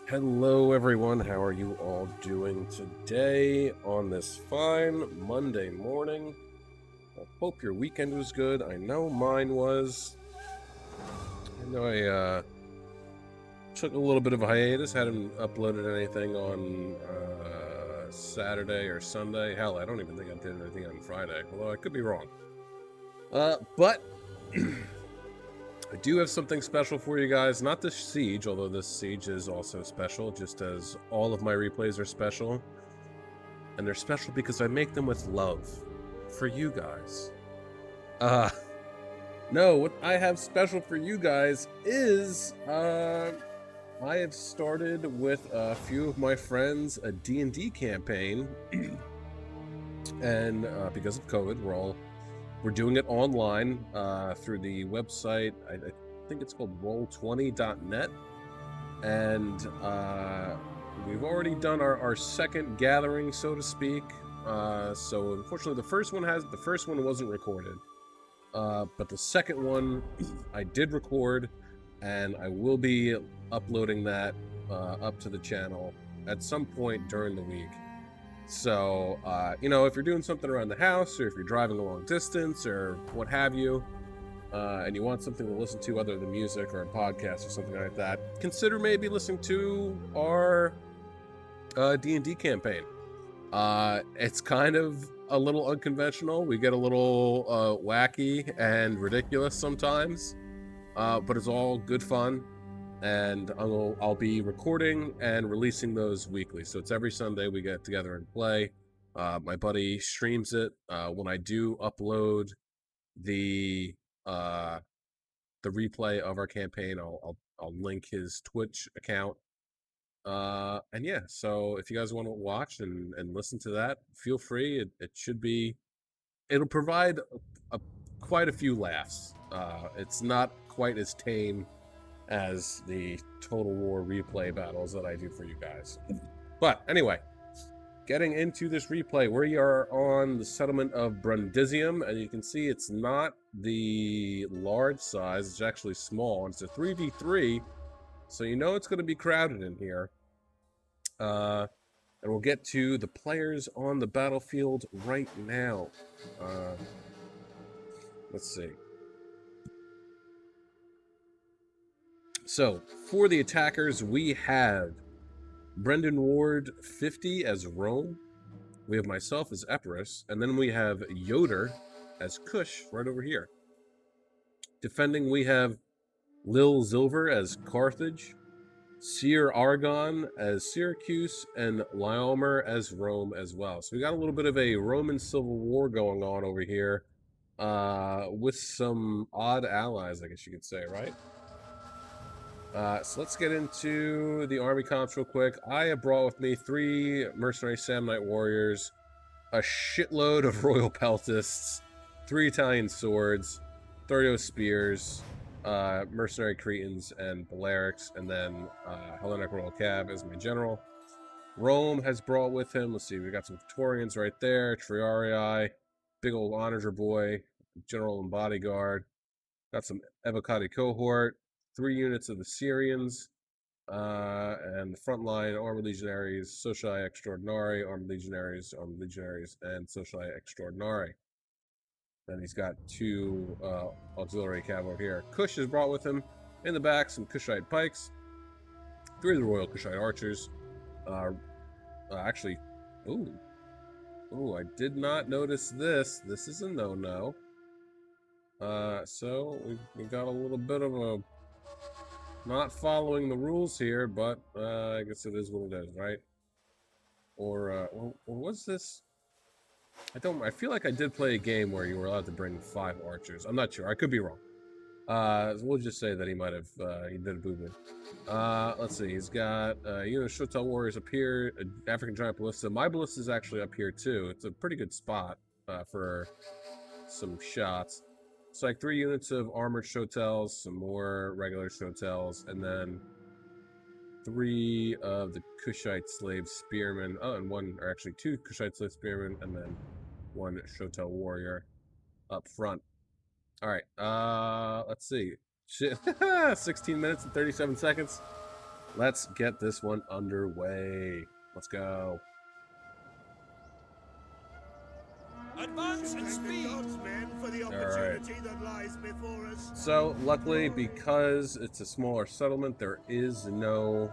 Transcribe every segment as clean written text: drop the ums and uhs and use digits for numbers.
Hello, everyone. How are you all doing today on this fine Monday morning? I hope your weekend was good. I know mine was. I know I took a little bit of a hiatus, hadn't uploaded anything on Saturday or Sunday. Hell, I don't even think I did anything on Friday, although I could be wrong. But I do have something special for you guys. Not this siege, although this siege is also special, just as all of my replays are special. And they're special because I make them with love for you guys. No, what I have special for you guys is I have started with a few of my friends a D&D campaign. And because of COVID, we're doing it online through the website. I think it's called roll20.net. And we've already done our second gathering, so to speak. So unfortunately, the first one wasn't recorded, but the second one I did record, and I will be uploading that up to the channel at some point during the week. So if you're doing something around the house, or if you're driving a long distance, or what have you, and you want something to listen to other than music or a podcast or something like that, consider maybe listening to our D&D campaign. It's kind of a little unconventional. We get a little wacky and ridiculous sometimes, but it's all good fun. And I'll be recording and releasing those weekly. So it's every Sunday we get together and play. My buddy streams it. When I do upload the replay of our campaign, I'll link his Twitch account. And yeah, so if you guys want to watch and listen to that, feel free. It'll provide quite a few laughs. It's not quite as tame as the Total War replay battles that I do for you guys. But anyway, getting into this replay, we are on the settlement of Brundisium, and you can see it's not the large size, it's actually small, and it's a 3v3, so you know it's going to be crowded in here. And we'll get to the players on the battlefield right now. Let's see. So, for the attackers, we have Brendan Ward 50 as Rome. We have myself as Epirus, and then we have Yoder as Kush right over here. Defending, we have Lil Zilver as Carthage, Seer Argon as Syracuse, and Lyomer as Rome as well. So we got a little bit of a Roman civil war going on over here, with some odd allies, I guess you could say, right? So let's get into the army comps real quick. I have brought with me 3 mercenary Samnite warriors, a shitload of royal peltists, 3 Italian swords, 30 spears, mercenary Cretans and Balearics, and then Hellenic Royal Cav as my general. Rome has brought with him, let's see, we got some Praetorians right there, Triarii, big old onager boy, general and bodyguard, got some Evocati cohort, 3 units of the Syrians, and the front line, Armored Legionaries, Socii Extraordinari, Armored Legionaries, and Socii Extraordinari. Then he's got 2 auxiliary cav over here. Kush is brought with him. In the back, some Kushite pikes, 3 of the Royal Kushite archers. Actually, I did not notice this. This is a no-no. So we got a little bit of a not following the rules here, but I guess it is what it is, right? Or was this? I feel like I did play a game where you were allowed to bring 5 archers. I'm not sure. I could be wrong. We'll just say that he might have, he did a boo-boo. Let's see. He's got, Shotel Warriors up here, African Giant Ballista. My Ballista is actually up here, too. It's a pretty good spot, for some shots. It's like 3 units of armored Shotels, some more regular Shotels, and then 3 of the Kushite slave spearmen. Oh, and 2 Kushite slave spearmen, and then 1 Shotel warrior up front. All right, let's see. 16 minutes and 37 seconds. Let's get this one underway. Let's go. Advance and speed. For the opportunity that lies before us. So, luckily, because it's a smaller settlement, there is no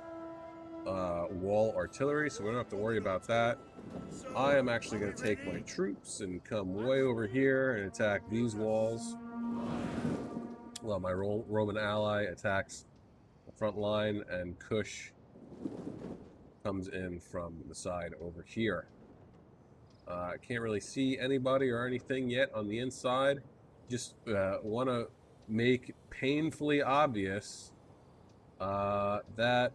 wall artillery, so we don't have to worry about that. I am actually going to take my troops and come way over here and attack these walls. Well, my Roman ally attacks the front line, and Kush comes in from the side over here. I can't really see anybody or anything yet on the inside. Just want to make painfully obvious that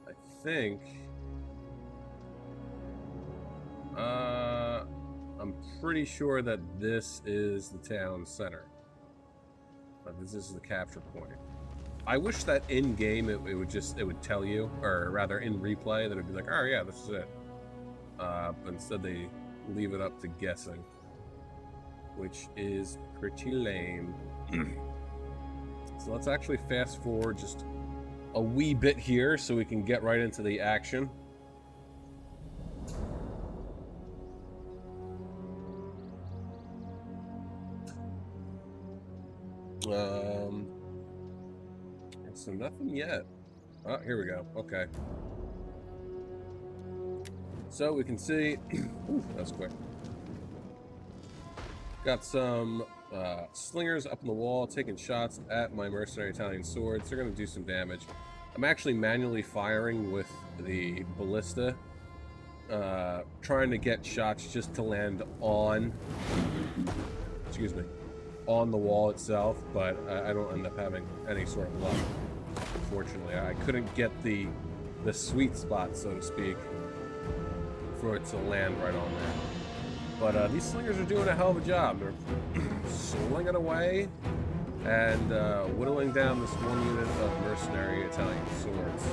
I think I'm pretty sure that this is the town center. This is the capture point. I wish that in game it would tell you, or rather in replay, that it'd be like, oh yeah, this is it. But instead they leave it up to guessing, which is pretty lame. So let's actually fast forward just a wee bit here so we can get right into the action. So nothing yet. Oh, here we go. Okay. So we can see, ooh, that's quick. Got some slingers up on the wall taking shots at my mercenary Italian swords. They're going to do some damage. I'm actually manually firing with the ballista, trying to get shots just to land on, excuse me, on the wall itself, but I don't end up having any sort of luck. Unfortunately, I couldn't get the sweet spot, so to speak, for it to land right on there. But these slingers are doing a hell of a job. They're slinging away and whittling down this one unit of mercenary Italian swords.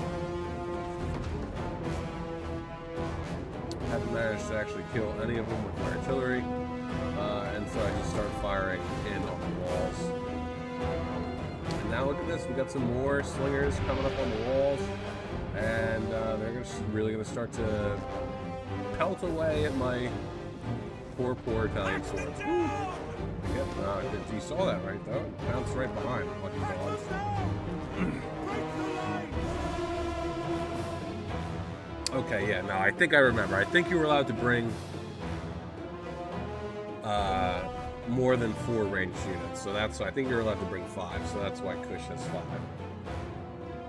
I haven't managed to actually kill any of them with my artillery, and so I just start firing in on the walls. And now look at this, we got some more slingers coming up on the walls, and they're really going to start to pelt away at my poor Italian swords. Yep, you saw that, right, though? Bounced right behind, lucky dogs. Okay, yeah, no, I think I remember. I think you were allowed to bring more than 4 ranged units, so that's why I think you're allowed to bring 5, so that's why Kush has 5.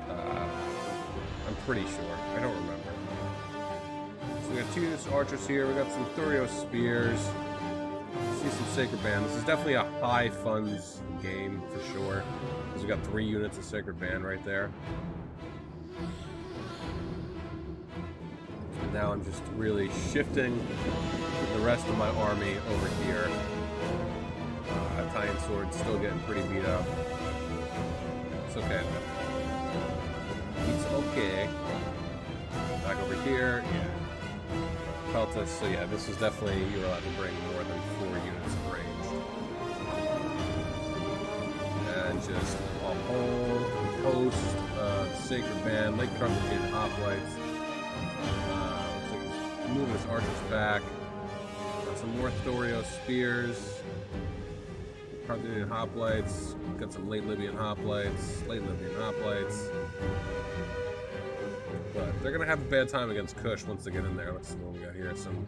I'm pretty sure. I don't remember. So we got 2 units of archers here. We got some Thurio spears. See some Sacred Band. This is definitely a high funds game for sure, because we got 3 units of Sacred Band right there. And now I'm just really shifting the rest of my army over here. Italian sword still getting pretty beat up. It's okay. It's okay. Back over here, yeah. Peltas, so yeah, this is definitely, you're allowed to bring more than 4 units of range. And just a whole host of Sacred Band, Lake Carthaginian Hoplites. So moving his archers back. Got some more Thurio spears. Carthaginian Hoplites. Got some late Libyan Hoplites. But they're going to have a bad time against Kush once they get in there. Let's see what we got here. Some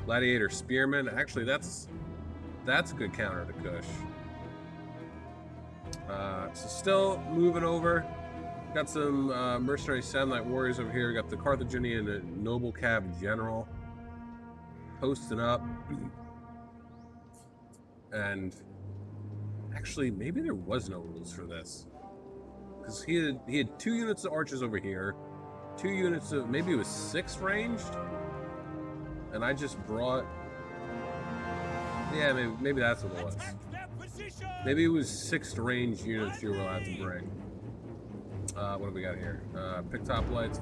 Gladiator Spearmen. Actually, that's a good counter to Kush. So still moving over. Got some mercenary Samnite warriors over here. Got the Carthaginian Noble Cav General posting up. And actually, maybe there was no rules for this. Because he had 2 units of archers over here. 2 units of, maybe it was 6 ranged, and I just brought, yeah, maybe that's what it was. Maybe it was 6 ranged units you were allowed to bring. What do we got here? Pick hoplites,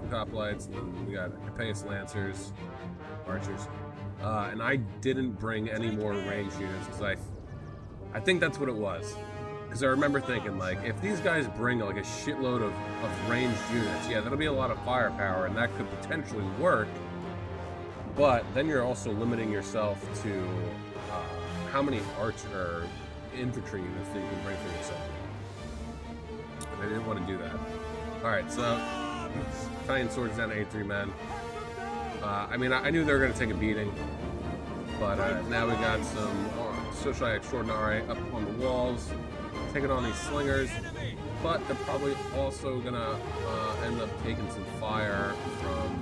and then we got Capais Lancers, archers, and I didn't bring any more ranged units because I think that's what it was. Because I remember thinking, like, if these guys bring like a shitload of ranged units, yeah, that'll be a lot of firepower, and that could potentially work. But then you're also limiting yourself to how many archer infantry units that you can bring for yourself. And I didn't want to do that. Alright, so Italian swords down to 83 men. I mean, I knew they were going to take a beating, but now we got some Socialite Extraordinary up on the walls, taking on these slingers, but they're probably also going to end up taking some fire from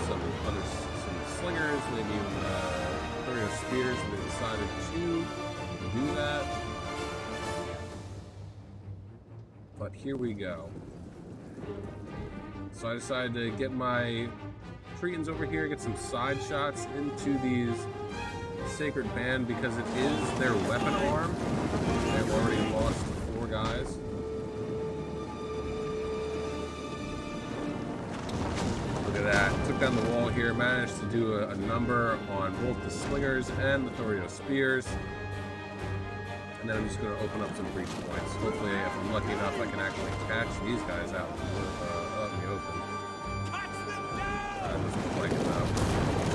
some slingers, maybe even spears, and they decided to do that. But here we go. So I decided to get my Cretans over here, get some side shots into these Sacred Band because it is their weapon arm. They've already lost 4 guys. Look at that. Took down the wall here, managed to do a number on both the slingers and the Thorio spears. And then I'm just going to open up some breach points. Hopefully, if I'm lucky enough, I can actually catch these guys out in the open. Doesn't look like it though.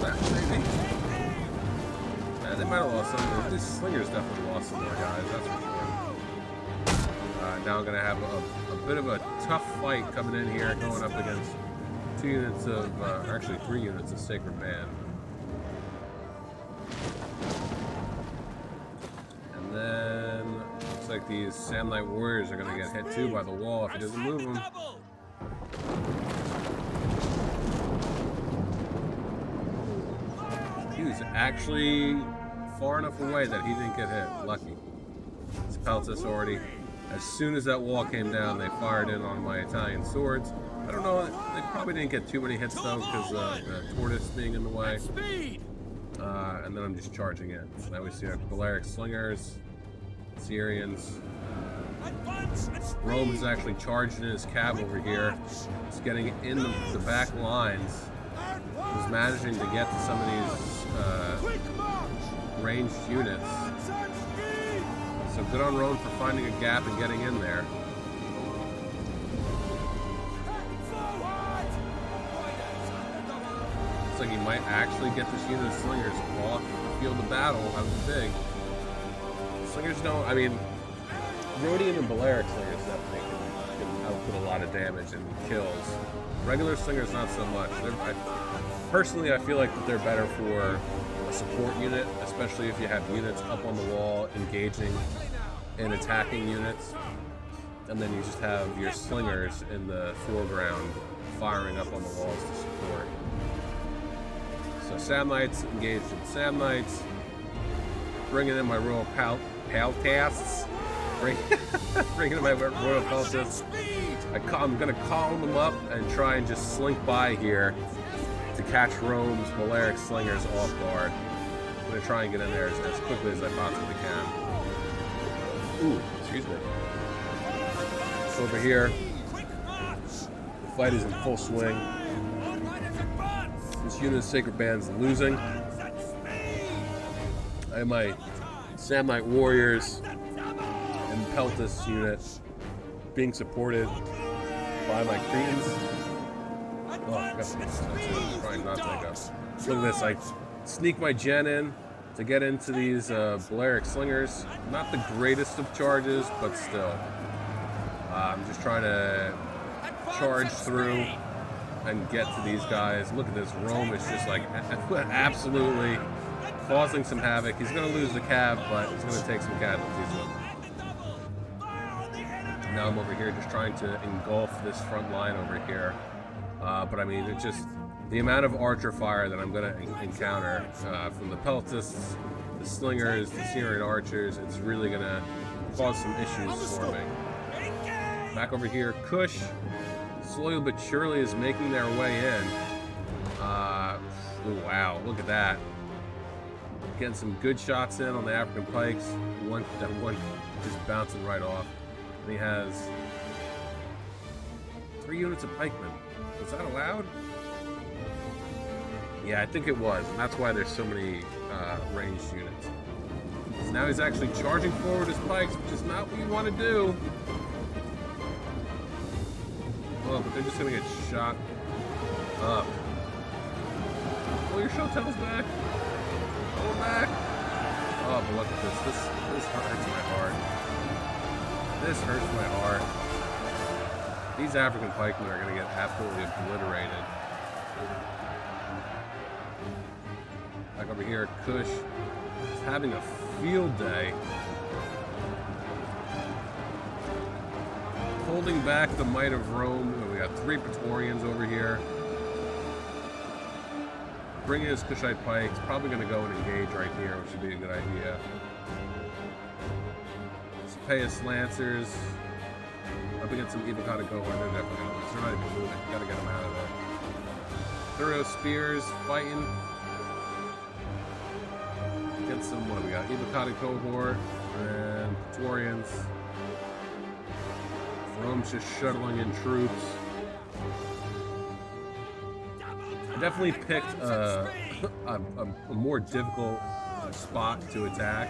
That maybe. They might have lost some. These slingers definitely lost some more guys, that's for sure. Now I'm going to have a bit of a tough fight coming in here, going up against 2 units of, actually 3 units of Sacred Band. And then, looks like these Samnite Warriors are going to get hit too by the wall if he doesn't move them. He was actually far enough away that he didn't get hit. Lucky. It's Peltis already. As soon as that wall came down, they fired in on my Italian swords. I don't know, they probably didn't get too many hits though because the tortoise being in the way. And then I'm just charging in. So now we see our Balearic Slingers, Syrians. Rome has actually charged in his cab over here. He's getting in the back lines. He's managing to get to some of these ranged units. So good on Rome for finding a gap and getting in there. Looks like he might actually get this unit of slingers off the field of battle. That was big. Slingers don't, I mean, Rhodian and Balearic slingers definitely can output a lot of damage and kills. Regular slingers not so much. Personally, I feel like that they're better for a support unit, especially if you have units up on the wall engaging and attacking units, and then you just have your slingers in the foreground firing up on the walls to support. So Samnites engaged in Samnites, bringing in my Royal Peltasts, bringing in my Royal Peltasts. I'm going to column them up and try and just slink by here to catch Rome's Balearic Slingers off guard. I'm going to try and get in there as quickly as I possibly can. Ooh, excuse me. So over here, the fight is in full swing. This unit of Sacred Band's losing. I have my Samnite Warriors and Peltis unit being supported by my Cretans. Oh, I got some trying not to take up. Look at this, I sneak my gen in to get into these Balearic Slingers. Not the greatest of charges, but still. I'm just trying to charge through and get to these guys. Look at this, Rome is just like absolutely causing some havoc. He's going to lose the cab, but he's going to take some casualties with him. Now I'm over here just trying to engulf this front line over here. But I mean, it's just the amount of archer fire that I'm going to encounter from the Peltists, the Slingers, the Syrian archers, it's really going to cause some issues for me. Back over here, Kush, slowly but surely is making their way in. Ooh, wow, look at that. Getting some good shots in on the African pikes. One just bouncing right off. And he has 3 units of pikemen. Was that allowed? Yeah, I think it was, and that's why there's so many ranged units. So Now he's actually charging forward his pikes, which is not what you want to do. Oh, but they're just gonna get shot up. Oh, your show tells back. Pull back. Oh, but look at this. This hurts my heart. This hurts my heart. These African pikemen are gonna get absolutely obliterated. Back over here, Kush is having a field day. Holding back the might of Rome. We got 3 Praetorians over here. Bringing his Kushite pikes. Probably going to go and engage right here, which would be a good idea. Cepheus Lancers. Up against some Evocata Cohort. They're definitely going to lose. They're not even moving. Got to get them out of there. Thurio Spears fighting. Get some, what do we got? Evocata Cohort and Praetorians. Rome's just shuttling in troops. I definitely picked a more difficult spot to attack.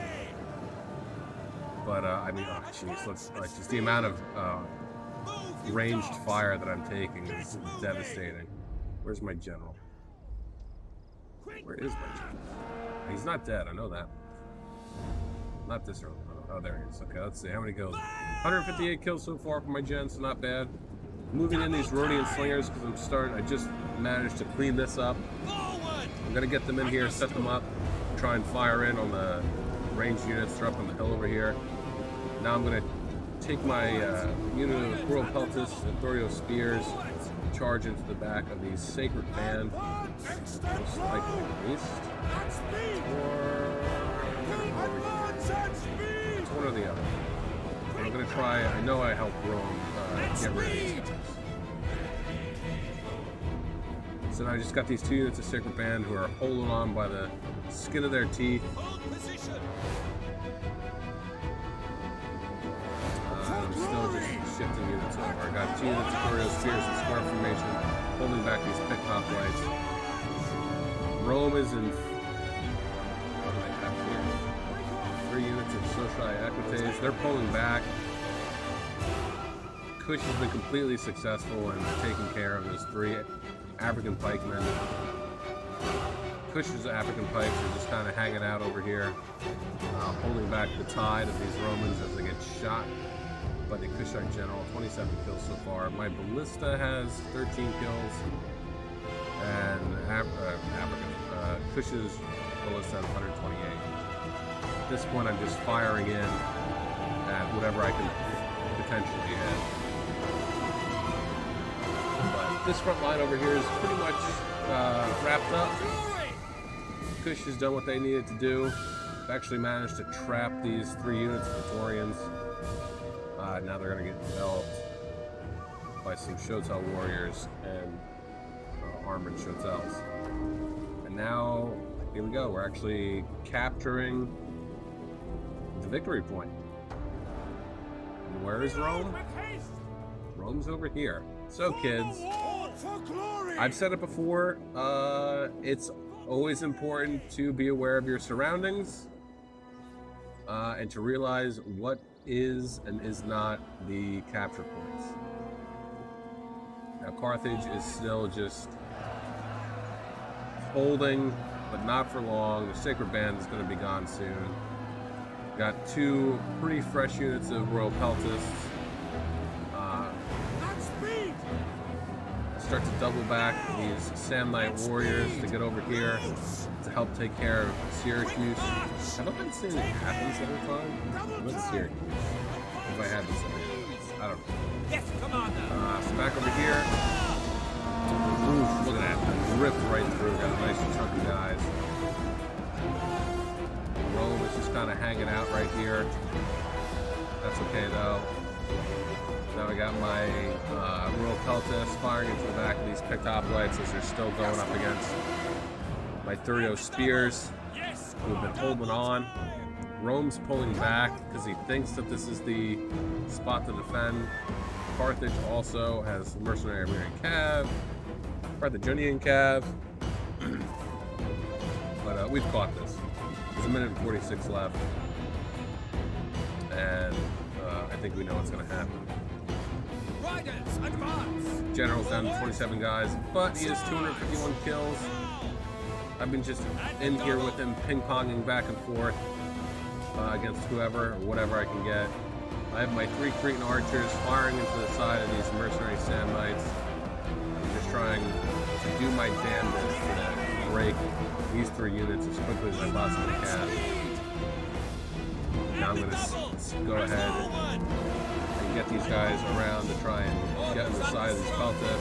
But, I mean, oh, jeez, look, like, just the amount of ranged fire that I'm taking is devastating. Where's my general? Where is my general? He's not dead, I know that. Not this early. Oh, there he is. Okay, let's see. How many kills? 158 kills so far for my gen, so not bad. Moving in these Rhodian slingers because I just managed to clean this up. I'm going to get them in here, set them up, try and fire in on the ranged units. They're up on the hill over here. Now I'm going to take my unit of Royal Peltis and Thurio Spears, charge into the back of the Sacred Band. Most likely at least. It's one or the other. I'm going to try, I know I helped Rome get rid of these guys. So now I just got these 2 units of Sacred Band who are holding on by the skin of their teeth. I'm still just shifting units over. I got 2 units of Thurio Spears in square formation, holding back these pick hoplites. Rome is in 3 units of Sociai Equites. They're pulling back. Kush has been completely successful in taking care of those 3 African pikemen. Kush's African pikes are just kind of hanging out over here, holding back the tide of these Romans as they get shot by the Kushite general. 27 kills so far. My ballista has 13 kills, and Kush's ballista has 128. At this point, I'm just firing in at whatever I can potentially hit. But this front line over here is pretty much wrapped up. Kush has done what they needed to do. I've actually managed to trap these 3 units of Praetorians. Now they're going to get enveloped by some Shotel warriors and armored Shotels. And now, here we go. We're actually capturing the victory point. And where is Rome? Rome's over here. So, kids, I've said it before. It's always important to be aware of your surroundings and to realize what is and is not the capture points. Now, Carthage is still just holding, but not for long. The Sacred Band is going to be gone soon. Got 2 pretty fresh units of Royal Peltists. Start to double back these Samnite warriors to get over here to help take care of Syracuse. Have I been seeing Athens the whole time? What's Syracuse? If I had this I don't know. Yes, come on now. So back over here. Oof, look at that. Ripped right through. Got a nice chunky guys. Rome is just kind of hanging out right here. That's okay though. Now I got my Royal Peltis firing into the back of these picked hoplites as they're still going up against my Thurio Spears, who have been holding on. Rome's pulling back because he thinks that this is the spot to defend. Carthage also has mercenary Armenian cav, Carthaginian cav, but we've caught this. There's 1 minute and 46 left. and I think we know what's going to happen. Riders, advance! General's down to 27 guys, but he has 251 kills. I've been just in here with him, ping-ponging back and forth against whoever or whatever I can get. I have my 3 Cretan archers firing into the side of these mercenary Sam Knights. I'm just trying to do my damnedest to break these 3 units as quickly as I possibly can. Now I'm going to go ahead and get these guys around to try and get on the side of these peltas.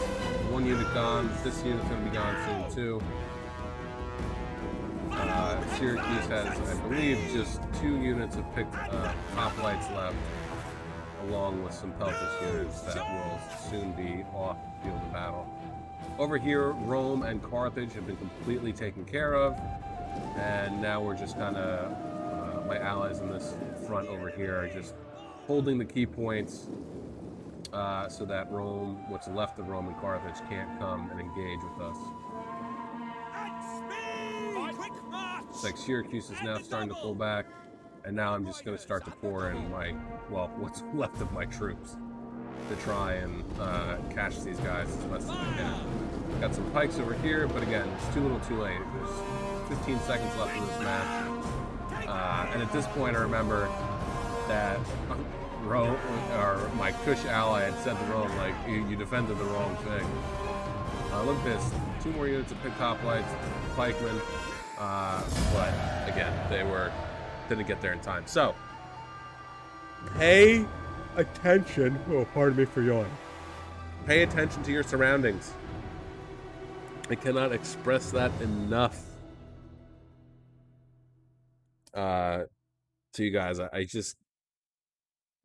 1 unit gone. This unit's going to be gone soon too. Syracuse has, I believe, just 2 units of picked hoplites left, along with some peltas units that will soon be off the field of battle. Over here, Rome and Carthage have been completely taken care of, and now we're just kind of, my allies in this front over here are just holding the key points so that Rome, what's left of Rome and Carthage, can't come and engage with us. It's like Syracuse is now starting to pull back, and now I'm just going to start to pour in my, well, what's left of my troops to try and catch these guys as best as I can. Got some pikes over here, but again, it's too little too late. There's 15 seconds left in this match. And at this point, I remember that Rome, or my Kush ally, had said to Rome, like, you defended the wrong thing. Look at this. 2 more units of picked hoplites, pikemen. But again, they didn't get there in time. So, pay attention. Oh, pardon me for yawning. Pay attention to your surroundings. I cannot express that enough to you guys. I just,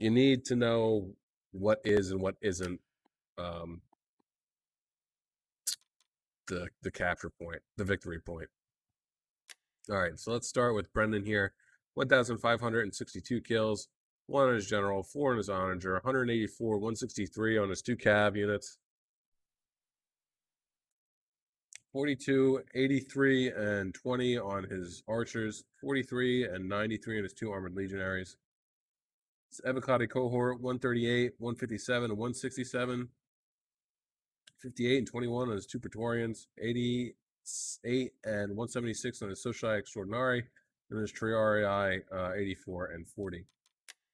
you need to know what is and what isn't the capture point, the victory point. All right, so let's start with Brendan here. 1,562 kills, 1 on his general, 4 on his onager, 184, 163 on his 2 cav units, 42, 83, and 20 on his archers, 43 and 93 on his 2 armored legionaries. His Evocati cohort, 138, 157, and 167. 58 and 21 on his 2 Praetorians, 88 and 176 on his Socii Extraordinari, and his Triarii 84 and 40.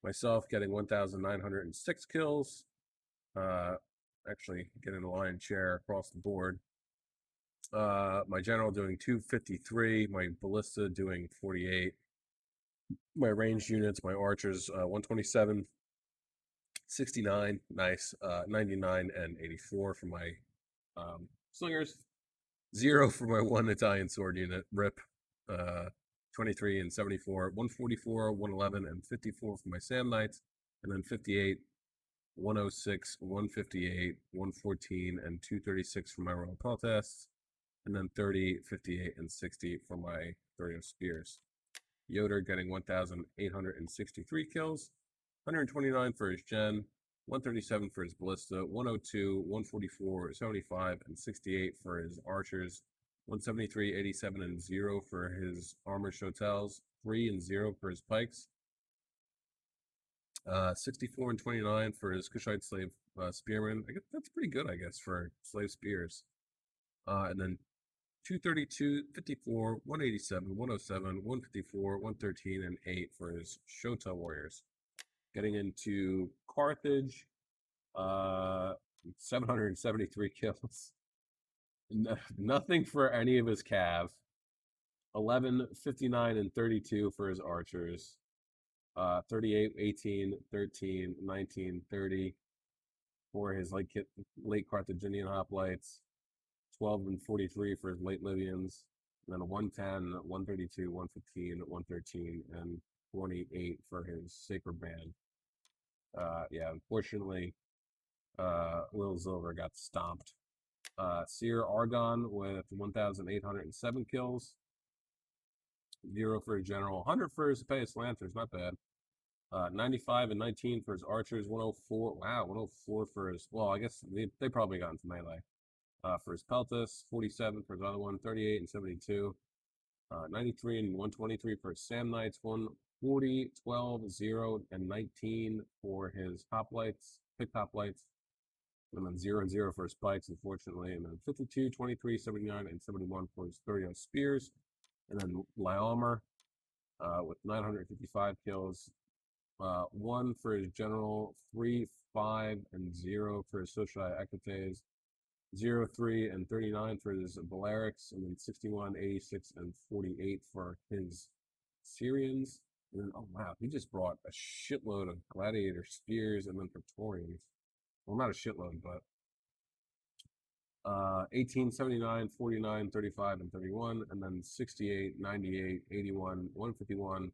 Myself getting 1,906 kills. Actually getting a lion's share across the board. My general doing 253, my ballista doing 48. My ranged units, my archers 127, 69, nice, 99 and 84 for my slingers, 0 for my 1 Italian sword unit, rip, 23 and 74, 144, 111 and 54 for my Sam Knights, and then 58, 106, 158, 114 and 236 for my Royal Peltasts, and then 30, 58 and 60 for my 30 Spears. Yoder getting 1,863 kills, 129 for his gen, 137 for his ballista, 102, 144, 75, and 68 for his archers, 173, 87, and 0 for his armor shotels, 3 and 0 for his pikes, 64 and 29 for his Kushite slave spearmen. I guess that's pretty good, I guess, for slave spears. And then 232, 54, 187, 107, 154, 113, and 8 for his Shota warriors. Getting into Carthage, 773 kills. Nothing for any of his cav. 11, 59, and 32 for his archers. 38, 18, 13, 19, 30 for his late Carthaginian hoplites. 12 and 43 for his late Libyans, and then 110, 132, 115, 113, and 28 for his Sacred Band. Yeah, unfortunately, Lil Silver got stomped. Seer Argon with 1,807 kills, 0 for his general, 100 for his Epeius Lancers, not bad. 95 and 19 for his archers, 104, wow, 104 for his, well, I guess they probably got into melee. For his Peltas, 47 for his other one, 38 and 72, 93 and 123 for his Sam Knights, 140 40, 12, 0, and 19 for his hoplites, pick hoplites. And then 0 and 0 for his spikes, unfortunately. And then 52, 23, 79, and 71 for his 30 on spears. And then Lyalmer with 955 kills. 1 for his general, 3, 5, and 0 for his social equites. 0, 3, and 39 for his Balearics, and then 61, 86, and 48 for his Syrians. And then, oh wow, he just brought a shitload of gladiator spears and then Praetorians. Well, not a shitload, but 18, 79, 49, 35, and 31, and then 68, 98, 81, 151,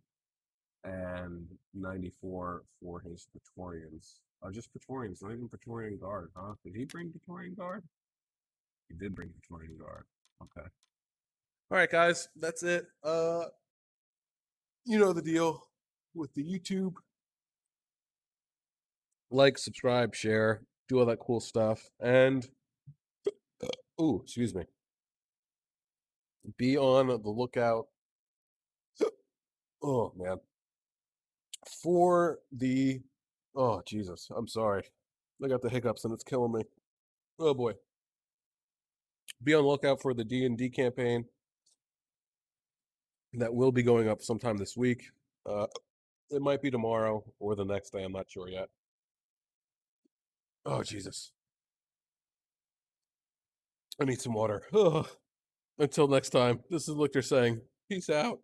and 94 for his Praetorians. Just Praetorians, not even Praetorian Guard, huh? Did he bring Praetorian Guard? He did bring Praetorian Guard. Okay. All right, guys, that's it. You know the deal with the YouTube. Like, subscribe, share, do all that cool stuff, and excuse me. Be on the lookout. Oh man, for the. Oh Jesus, I'm sorry. I got the hiccups and it's killing me. Oh boy. Be on the lookout for the D&D campaign that will be going up sometime this week. It might be tomorrow or the next day. I'm not sure yet. Oh Jesus. I need some water. Ugh. Until next time, this is Lichter saying, peace out.